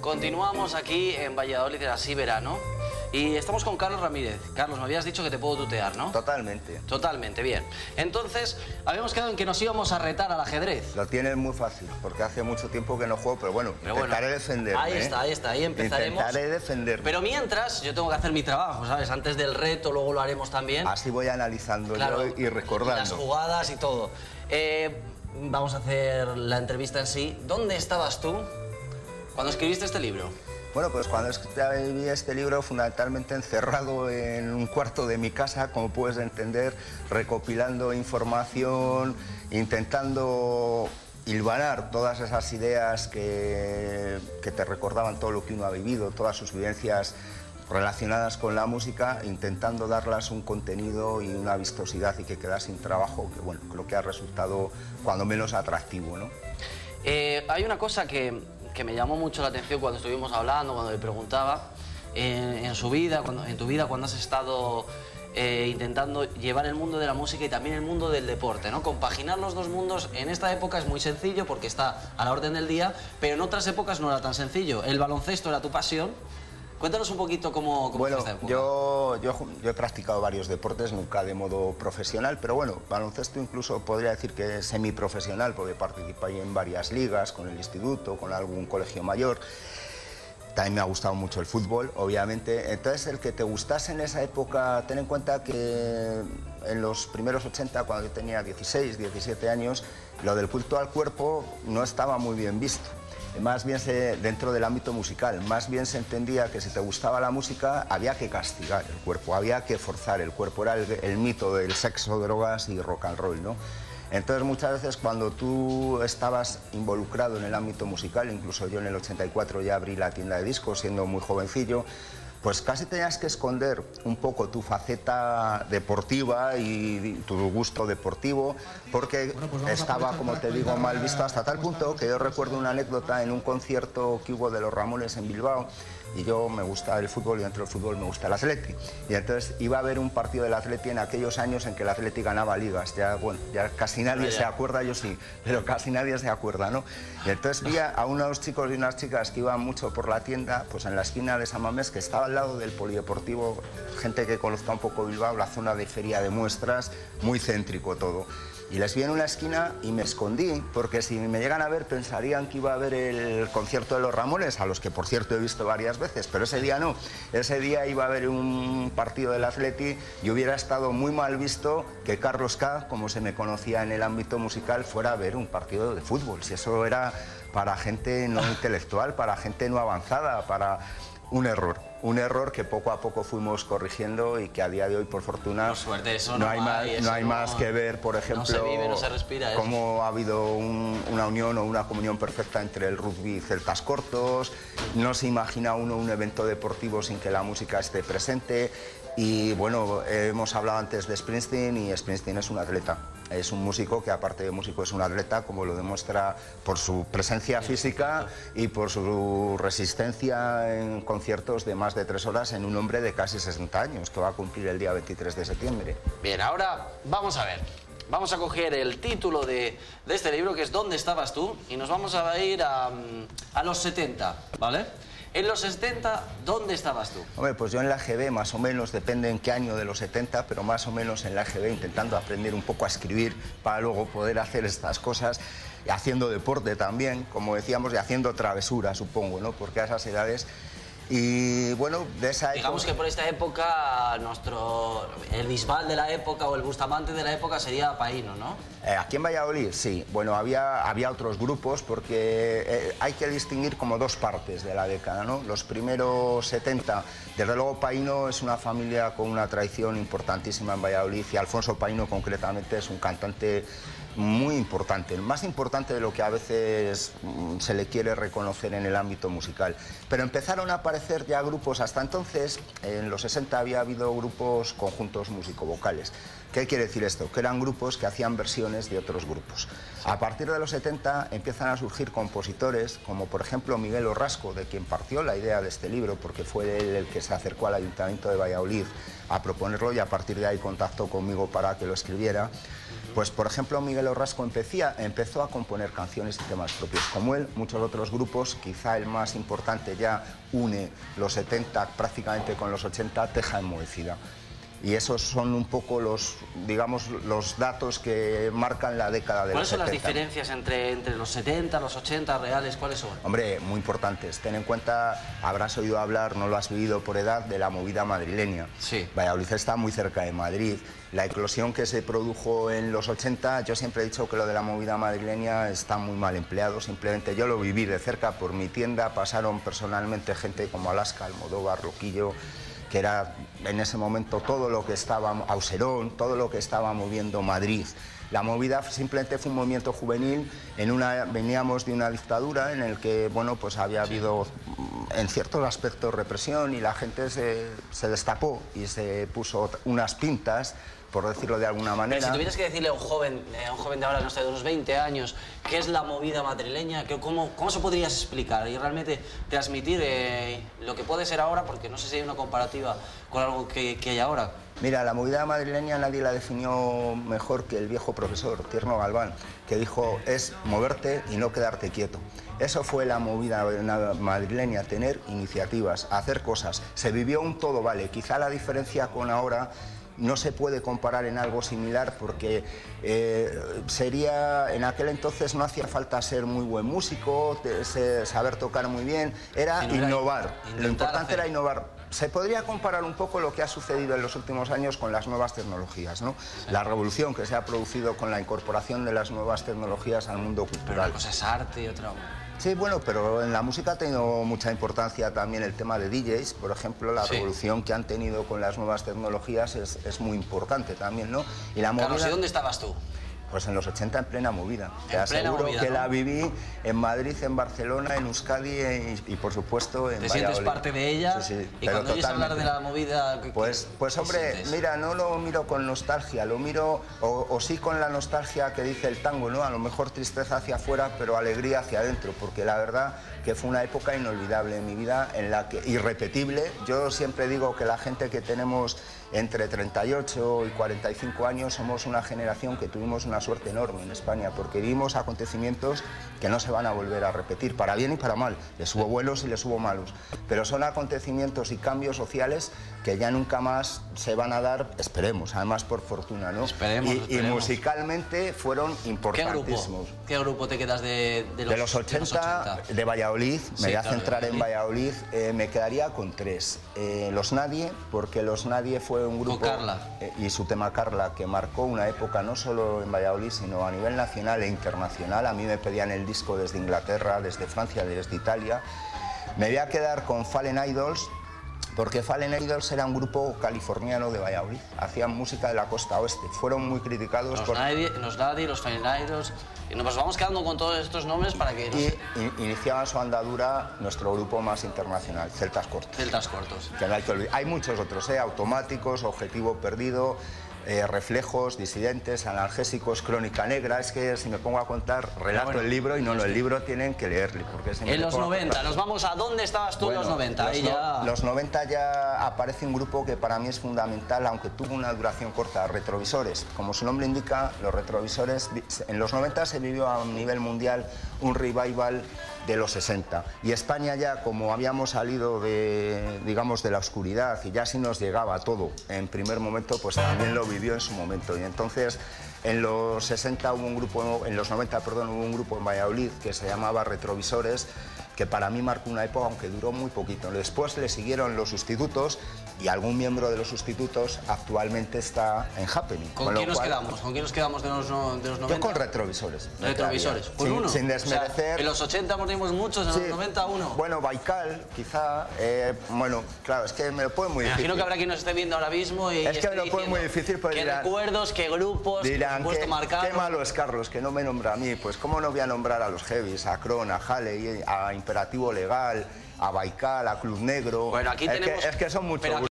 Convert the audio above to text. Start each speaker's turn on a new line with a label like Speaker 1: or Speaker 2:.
Speaker 1: Continuamos aquí en Valladolid, era así verano, y estamos con Carlos Ramírez. Carlos, me habías dicho que te puedo tutear, ¿no?
Speaker 2: Totalmente.
Speaker 1: Totalmente, bien. Entonces, habíamos quedado en que nos íbamos a retar al ajedrez.
Speaker 2: Lo tienes muy fácil, porque hace mucho tiempo que no juego, pero bueno, intentaré defenderme.
Speaker 1: Ahí está, ahí empezaremos.
Speaker 2: Intentaré defenderme.
Speaker 1: Pero mientras, yo tengo que hacer mi trabajo, ¿sabes? Antes del reto, luego lo haremos también.
Speaker 2: Así voy analizando
Speaker 1: Claro,
Speaker 2: y recordando.
Speaker 1: las jugadas y todo. Vamos a hacer la entrevista en sí. ¿Dónde estabas tú cuando escribiste este libro?
Speaker 2: Bueno, pues cuando escribí este libro, fundamentalmente encerrado en un cuarto de mi casa, como puedes entender, recopilando información, intentando hilvanar todas esas ideas que te recordaban todo lo que uno ha vivido, todas sus vivencias relacionadas con la música, intentando darlas un contenido y una vistosidad y que quedase un trabajo que, bueno, creo que ha resultado cuando menos atractivo, ¿no?
Speaker 1: Hay una cosa que me llamó mucho la atención cuando estuvimos hablando, cuando le preguntaba en tu vida, cuando has estado intentando llevar el mundo de la música y también el mundo del deporte, ¿no? Compaginar los dos mundos en esta época es muy sencillo porque está a la orden del día, pero en otras épocas no era tan sencillo. El baloncesto era tu pasión. Cuéntanos un poquito cómo fue esta época.
Speaker 2: Yo he practicado varios deportes, nunca de modo profesional, pero bueno, baloncesto incluso podría decir que es semiprofesional, porque participé en varias ligas, con el instituto, con algún colegio mayor. También me ha gustado mucho el fútbol, obviamente. Entonces, el que te gustase en esa época, ten en cuenta que en los primeros 80, cuando yo tenía 16, 17 años, lo del culto al cuerpo no estaba muy bien visto. Más bien dentro del ámbito musical, más bien se entendía que si te gustaba la música había que castigar el cuerpo, había que forzar el cuerpo, era el mito del sexo, drogas y rock and roll, ¿no? Entonces muchas veces cuando tú estabas involucrado en el ámbito musical, incluso yo en el 84 ya abrí la tienda de discos siendo muy jovencillo, pues casi tenías que esconder un poco tu faceta deportiva y tu gusto deportivo, porque estaba, como te digo, mal visto hasta tal punto que yo recuerdo una anécdota en un concierto que hubo de los Ramones en Bilbao, y yo me gusta el fútbol y dentro del fútbol me gusta el Atleti. Y entonces iba a haber un partido del Atleti en aquellos años en que el Atleti ganaba ligas. Ya, bueno, ya casi nadie se acuerda, yo sí, pero casi nadie se acuerda, ¿no? Y entonces vi a unos chicos y unas chicas que iban mucho por la tienda, pues en la esquina de San Mamés, que estaba al lado del polideportivo, gente que conozca un poco Bilbao, la zona de feria de muestras, muy céntrico todo. Y les vi en una esquina y me escondí, porque si me llegan a ver pensarían que iba a ver el concierto de los Ramones, a los que por cierto he visto varias veces, pero ese día no. Ese día iba a haber un partido del Atleti y hubiera estado muy mal visto que Carlos K, como se me conocía en el ámbito musical, fuera a ver un partido de fútbol. Si eso era para gente no intelectual, para gente no avanzada, para un error que poco a poco fuimos corrigiendo y que a día de hoy, por fortuna,
Speaker 1: por suerte, eso
Speaker 2: no hay más que ver, por ejemplo,
Speaker 1: no se vive, no se respira,
Speaker 2: cómo ha habido una unión o una comunión perfecta entre el rugby y celtas cortos. No se imagina uno un evento deportivo sin que la música esté presente. Y bueno, hemos hablado antes de Springsteen, y Springsteen es un atleta. Es un músico que, aparte de músico, es un atleta, como lo demuestra por su presencia física y por su resistencia en conciertos de más de 3 horas en un hombre de casi 60 años, que va a cumplir el día 23 de septiembre.
Speaker 1: Bien, ahora vamos a ver. Vamos a coger el título de este libro, que es ¿Dónde estabas tú? Y nos vamos a ir a los 70, ¿vale? En los 70, ¿dónde estabas tú?
Speaker 2: Hombre, pues yo en la GB, más o menos, depende en qué año de los 70, pero más o menos en la GB, intentando aprender un poco a escribir para luego poder hacer estas cosas, y haciendo deporte también, como decíamos, y haciendo travesuras, supongo, ¿no? Porque a esas edades... Y bueno, de esa época...
Speaker 1: Digamos que por esta época, el Bisbal de la época o el Bustamante de la época sería Paíno, ¿no?
Speaker 2: Aquí en Valladolid, sí. Bueno, había otros grupos, porque hay que distinguir como dos partes de la década, ¿no? Los primeros 70, desde luego Paíno es una familia con una tradición importantísima en Valladolid, y Alfonso Paíno concretamente es un cantante muy importante, el más importante de lo que a veces se le quiere reconocer en el ámbito musical. Pero empezaron a aparecer ya grupos. Hasta entonces, en los 60 había habido grupos, conjuntos músico-vocales. ¿Qué quiere decir esto? Que eran grupos que hacían versiones de otros grupos. A partir de los 70 empiezan a surgir compositores, como por ejemplo Miguel Orrasco, de quien partió la idea de este libro, porque fue él el que se acercó al Ayuntamiento de Valladolid a proponerlo, y a partir de ahí contactó conmigo para que lo escribiera. Pues, por ejemplo, Miguel Orrasco empezó a componer canciones y temas propios. Como él, muchos otros grupos, quizá el más importante ya une los 70 prácticamente con los 80, Teja Enmohecida. Y esos son un poco los, digamos, los datos que marcan la década de los 70. ¿Cuáles
Speaker 1: son las diferencias entre los 70, los 80 reales? ¿Cuáles son?
Speaker 2: Hombre, muy importantes. Ten en cuenta, habrás oído hablar, no lo has vivido por edad, de la movida madrileña.
Speaker 1: Sí.
Speaker 2: Valladolid está muy cerca de Madrid. La eclosión que se produjo en los 80, yo siempre he dicho que lo de la movida madrileña está muy mal empleado. Simplemente yo lo viví de cerca por mi tienda, pasaron personalmente gente como Alaska, Almodóvar, Loquillo, que era en ese momento todo lo que estaba, Auserón, todo lo que estaba moviendo Madrid. La movida simplemente fue un movimiento juvenil, veníamos de una dictadura en el que, bueno, pues había habido en ciertos aspectos represión y la gente se destapó y se puso unas pintas, por decirlo de alguna manera.
Speaker 1: Pero si tuvieras que decirle a un joven de ahora, no sé, de unos 20 años, qué es la movida madrileña, ¿cómo se podrías explicar y realmente transmitir lo que puede ser ahora? Porque no sé si hay una comparativa con algo que hay ahora.
Speaker 2: Mira, la movida madrileña nadie la definió mejor que el viejo profesor Tierno Galván, que dijo, es moverte y no quedarte quieto. Eso fue la movida madrileña, tener iniciativas, hacer cosas. Se vivió un todo vale. Quizá la diferencia con ahora no se puede comparar en algo similar porque en aquel entonces no hacía falta ser muy buen músico, saber tocar muy bien, era innovar. Lo importante era innovar. Se podría comparar un poco lo que ha sucedido en los últimos años con las nuevas tecnologías, ¿no? Sí. La revolución que se ha producido con la incorporación de las nuevas tecnologías al mundo cultural.
Speaker 1: Pero una cosa es arte y otra...
Speaker 2: Sí, bueno, pero en la música ha tenido mucha importancia también el tema de DJs, por ejemplo, la revolución que han tenido con las nuevas tecnologías es muy importante también, ¿no?
Speaker 1: Y la movida... Carlos, ¿y dónde estabas tú?
Speaker 2: Pues en los 80 en plena movida. Te aseguro que la viví en Madrid, en Barcelona, en Euskadi y por supuesto en Valladolid.
Speaker 1: ¿Te sientes parte de ella?
Speaker 2: Sí, sí.
Speaker 1: Y cuando oyes hablar de la movida...
Speaker 2: Pues hombre, mira, no lo miro con nostalgia, lo miro, o sí con la nostalgia que dice el tango, ¿no? A lo mejor tristeza hacia afuera, pero alegría hacia adentro, porque la verdad que fue una época inolvidable en mi vida, irrepetible. Yo siempre digo que la gente que tenemos entre 38 y 45 años somos una generación que tuvimos una suerte enorme en España, porque vivimos acontecimientos que no se van a volver a repetir, para bien y para mal. Les hubo buenos y les hubo malos, pero son acontecimientos y cambios sociales que ya nunca más se van a dar, esperemos, además por fortuna, ¿no?
Speaker 1: Esperemos.
Speaker 2: Y musicalmente fueron importantísimos.
Speaker 1: ¿Qué grupo te quedas de los
Speaker 2: 80? De Valladolid, me voy a centrar en Valladolid, me quedaría con tres. Los Nadie, porque Los Nadie fue un grupo...
Speaker 1: Con Carla.
Speaker 2: Y su tema Carla, que marcó una época no solo en Valladolid, sino a nivel nacional e internacional. A mí me pedían el disco desde Inglaterra, desde Francia, desde Italia. Me voy a quedar con Fallen Idols, porque Fallen Idols era un grupo californiano de Valladolid, hacían música de la costa oeste, fueron muy criticados
Speaker 1: Los Nadie, los Fallen Idols, y nos vamos quedando con todos estos nombres para que...
Speaker 2: Iniciaba su andadura nuestro grupo más internacional, Celtas Cortos.
Speaker 1: Celtas Cortos.
Speaker 2: Que no hay que olvidar. Hay muchos otros, Automáticos, Objetivo Perdido, Reflejos, Disidentes, Analgésicos, Crónica Negra. Es que si me pongo a contar, relato el libro y no, el libro tienen que leerle. Porque
Speaker 1: en los 90, nos vamos a dónde estabas tú en los 90.
Speaker 2: Los 90 ya aparece un grupo que para mí es fundamental, aunque tuvo una duración corta, Retrovisores. Como su nombre indica, los retrovisores, en los 90 se vivió a nivel mundial un revival de los 60. Y España ya, como habíamos salido de, digamos, de la oscuridad y ya sí nos llegaba todo en primer momento, pues también lo vivió en su momento. Y entonces en los 60 hubo un grupo, en los 90, perdón, hubo un grupo en Valladolid que se llamaba Retrovisores, que para mí marcó una época, aunque duró muy poquito. Después le siguieron Los Sustitutos y algún miembro de Los Sustitutos actualmente está en Happening.
Speaker 1: ¿Con quién nos quedamos? ¿Con quién nos quedamos de los 90?
Speaker 2: Yo con Retrovisores.
Speaker 1: Retrovisores. ¿Con uno?
Speaker 2: Sin desmerecer.
Speaker 1: O sea, en los 80 mordimos muchos, en los 90 uno.
Speaker 2: Bueno, Baikal, quizá. Bueno, claro, es que me lo pone muy difícil.
Speaker 1: Imagino que habrá quien nos esté viendo ahora mismo y
Speaker 2: es que me lo pone muy difícil, porque
Speaker 1: qué recuerdos, qué grupos,
Speaker 2: dirán, qué malo es Carlos, que no me nombra a mí. Pues cómo no voy a nombrar a los Heavies, a Kron, a Halley, a Imperativo Legal, a Baikal, a Club Negro.
Speaker 1: Bueno, aquí tenemos...
Speaker 2: Es que son muchos.